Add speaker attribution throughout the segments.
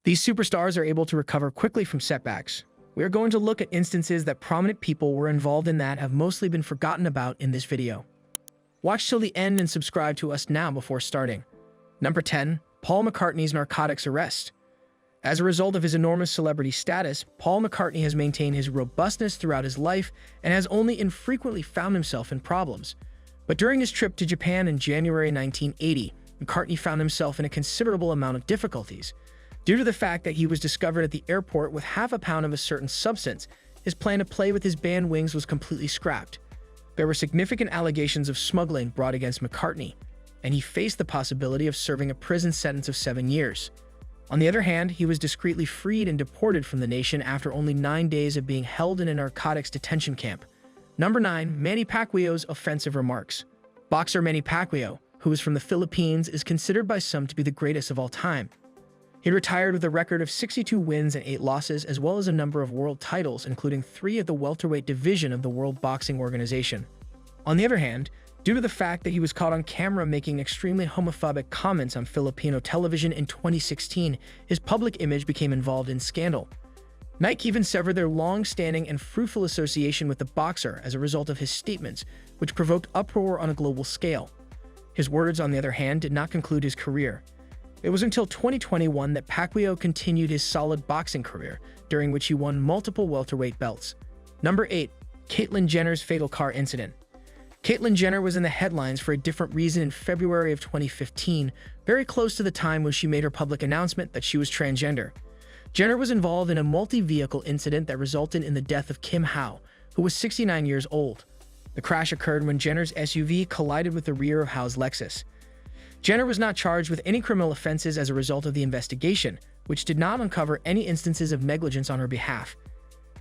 Speaker 1: These superstars are able to recover quickly from setbacks. We are going to look at instances that prominent people were involved in that have mostly been forgotten about in this video. Watch till the end and subscribe to us now before starting. Number 10. Paul McCartney's narcotics arrest. As a result of his enormous celebrity status, Paul McCartney has maintained his robustness throughout his life and has only infrequently found himself in problems. But during his trip to Japan in January 1980, McCartney found himself in a considerable amount of difficulties. Due to the fact that he was discovered at the airport with half a pound of a certain substance, his plan to play with his band Wings was completely scrapped. There were significant allegations of smuggling brought against McCartney, and he faced the possibility of serving a prison sentence of 7 years. On the other hand, he was discreetly freed and deported from the nation after only 9 days of being held in a narcotics detention camp. Number 9. Manny Pacquiao's offensive remarks. Boxer Manny Pacquiao, who is from the Philippines, is considered by some to be the greatest of all time. He retired with a record of 62 wins and 8 losses, as well as a number of world titles, including 3 of the welterweight division of the World Boxing Organization. On the other hand, due to the fact that he was caught on camera making extremely homophobic comments on Filipino television in 2016, his public image became involved in scandal. Nike even severed their long-standing and fruitful association with the boxer as a result of his statements, which provoked uproar on a global scale. His words, on the other hand, did not conclude his career. It was until 2021 that Pacquiao continued his solid boxing career, during which he won multiple welterweight belts. Number 8. Caitlyn Jenner's fatal car incident. Caitlyn Jenner was in the headlines for a different reason in February of 2015, very close to the time when she made her public announcement that she was transgender. Jenner was involved in a multi-vehicle incident that resulted in the death of Kim Howe, who was 69 years old. The crash occurred when Jenner's SUV collided with the rear of Howe's Lexus. Jenner was not charged with any criminal offenses as a result of the investigation, which did not uncover any instances of negligence on her behalf.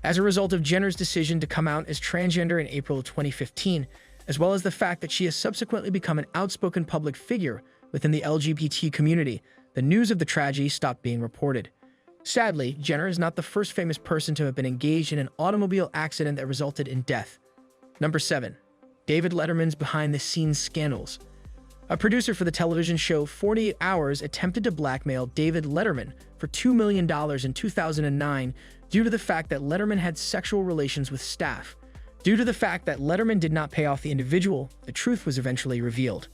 Speaker 1: As a result of Jenner's decision to come out as transgender in April of 2015, as well as the fact that she has subsequently become an outspoken public figure within the LGBT community, the news of the tragedy stopped being reported. Sadly, Jenner is not the first famous person to have been engaged in an automobile accident that resulted in death. Number 7. David Letterman's behind-the-scenes scandals. A producer for the television show 48 Hours attempted to blackmail David Letterman for $2 million in 2009 due to the fact that Letterman had sexual relations with staff. Due to the fact that Letterman did not pay off the individual, the truth was eventually revealed.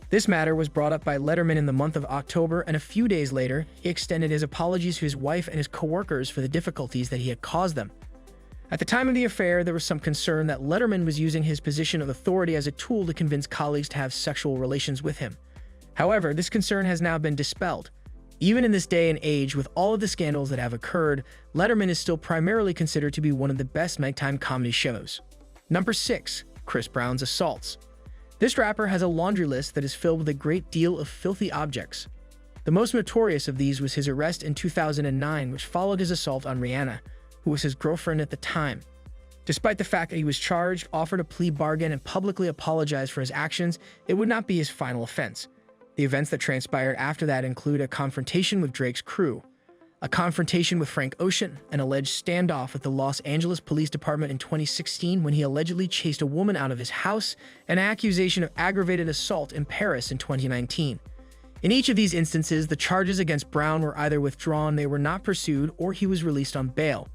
Speaker 1: This matter was brought up by Letterman in the month of October, and a few days later, he extended his apologies to his wife and his co-workers for the difficulties that he had caused them. At the time of the affair, there was some concern that Letterman was using his position of authority as a tool to convince colleagues to have sexual relations with him. However, this concern has now been dispelled. Even in this day and age, with all of the scandals that have occurred, Letterman is still primarily considered to be one of the best nighttime comedy shows. Number 6. Chris Brown's assaults. This rapper has a laundry list that is filled with a great deal of filthy objects. The most notorious of these was his arrest in 2009, which followed his assault on Rihanna, who was his girlfriend at the time. Despite the fact that he was charged, offered a plea bargain, and publicly apologized for his actions, it would not be his final offense. The events that transpired after that include a confrontation with Drake's crew, a confrontation with Frank Ocean, an alleged standoff with the Los Angeles Police Department in 2016 when he allegedly chased a woman out of his house, and an accusation of aggravated assault in Paris in 2019. In each of these instances, the charges against Brown were either withdrawn, they were not pursued, or he was released on bail.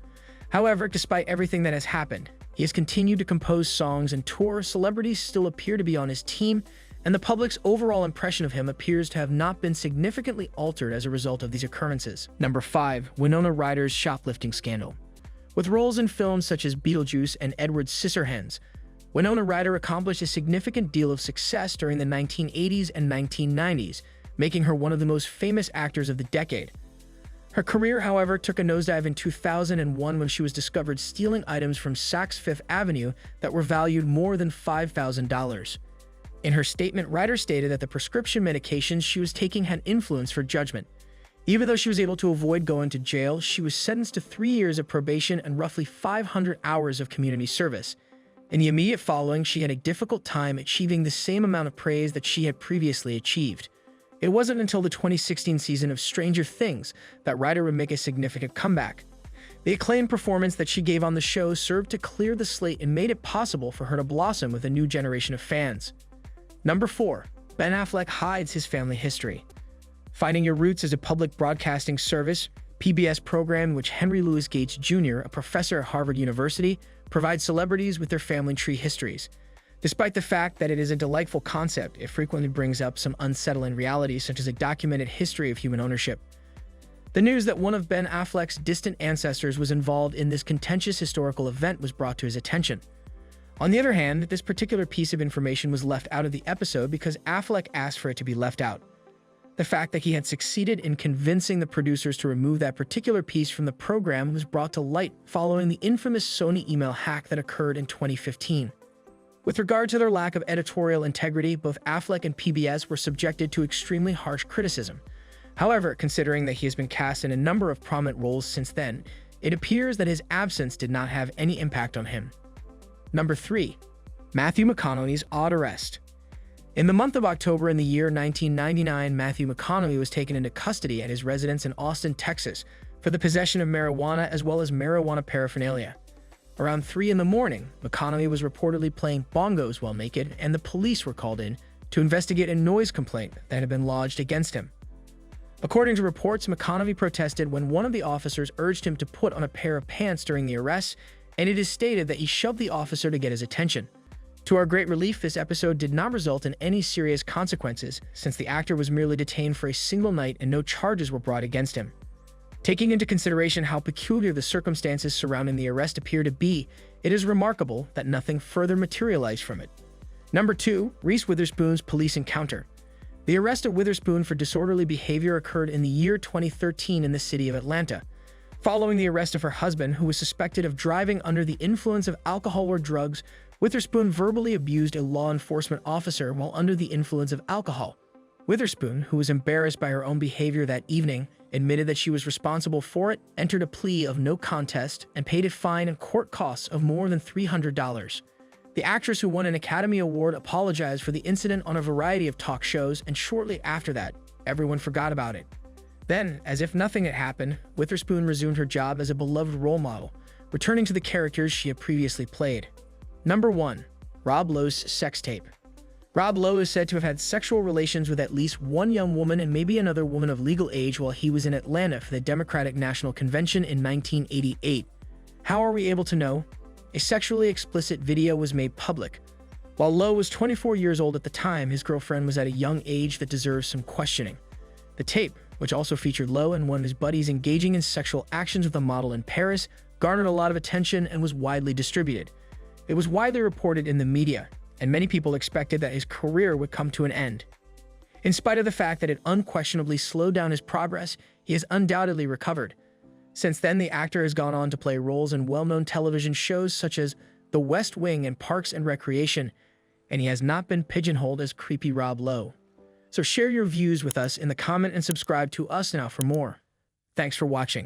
Speaker 1: However, despite everything that has happened, he has continued to compose songs and tour, celebrities still appear to be on his team, and the public's overall impression of him appears to have not been significantly altered as a result of these occurrences. Number 5. Winona Ryder's shoplifting scandal. With roles in films such as Beetlejuice and Edward Scissorhands, Winona Ryder accomplished a significant deal of success during the 1980s and 1990s, making her one of the most famous actors of the decade. Her career, however, took a nosedive in 2001 when she was discovered stealing items from Saks Fifth Avenue that were valued more than $5,000. In her statement, Ryder stated that the prescription medications she was taking had influenced her judgment. Even though she was able to avoid going to jail, she was sentenced to 3 years of probation and roughly 500 hours of community service. In the immediate following, she had a difficult time achieving the same amount of praise that she had previously achieved. It wasn't until the 2016 season of Stranger Things that Ryder would make a significant comeback. The acclaimed performance that she gave on the show served to clear the slate and made it possible for her to blossom with a new generation of fans. Number 4. Ben Affleck hides his family history. Finding your roots as a public broadcasting service, PBS program in which Henry Louis Gates Jr., a professor at Harvard University, provides celebrities with their family tree histories. Despite the fact that it is a delightful concept, it frequently brings up some unsettling realities, such as a documented history of human ownership. The news that one of Ben Affleck's distant ancestors was involved in this contentious historical event was brought to his attention. On the other hand, this particular piece of information was left out of the episode because Affleck asked for it to be left out. The fact that he had succeeded in convincing the producers to remove that particular piece from the program was brought to light following the infamous Sony email hack that occurred in 2015. With regard to their lack of editorial integrity, both Affleck and PBS were subjected to extremely harsh criticism. However, considering that he has been cast in a number of prominent roles since then, it appears that his absence did not have any impact on him. Number 3. Matthew McConaughey's odd arrest. In the month of October in the year 1999, Matthew McConaughey was taken into custody at his residence in Austin, Texas, for the possession of marijuana as well as marijuana paraphernalia. Around 3 in the morning, McConaughey was reportedly playing bongos while naked, and the police were called in to investigate a noise complaint that had been lodged against him. According to reports, McConaughey protested when one of the officers urged him to put on a pair of pants during the arrest, and it is stated that he shoved the officer to get his attention. To our great relief, this episode did not result in any serious consequences, since the actor was merely detained for a single night and no charges were brought against him. Taking into consideration how peculiar the circumstances surrounding the arrest appear to be, it is remarkable that nothing further materialized from it. Number 2. Reese Witherspoon's police encounter. The arrest of Witherspoon for disorderly behavior occurred in the year 2013 in the city of Atlanta. Following the arrest of her husband, who was suspected of driving under the influence of alcohol or drugs, Witherspoon verbally abused a law enforcement officer while under the influence of alcohol. Witherspoon, who was embarrassed by her own behavior that evening, admitted that she was responsible for it, entered a plea of no contest, and paid a fine and court costs of more than $300. The actress, who won an Academy Award, apologized for the incident on a variety of talk shows, and shortly after that, everyone forgot about it. Then, as if nothing had happened, Witherspoon resumed her job as a beloved role model, returning to the characters she had previously played. Number 1. Rob Lowe's sex tape. Rob Lowe is said to have had sexual relations with at least one young woman and maybe another woman of legal age while he was in Atlanta for the Democratic National Convention in 1988. How are we able to know? A sexually explicit video was made public. While Lowe was 24 years old at the time, his girlfriend was at a young age that deserves some questioning. The tape, which also featured Lowe and one of his buddies engaging in sexual actions with a model in Paris, garnered a lot of attention and was widely distributed. It was widely reported in the media, and many people expected that his career would come to an end. In spite of the fact that it unquestionably slowed down his progress, he has undoubtedly recovered. Since then, the actor has gone on to play roles in well-known television shows such as The West Wing and Parks and Recreation, and he has not been pigeonholed as creepy Rob Lowe. So share your views with us in the comment and subscribe to us now for more. Thanks for watching.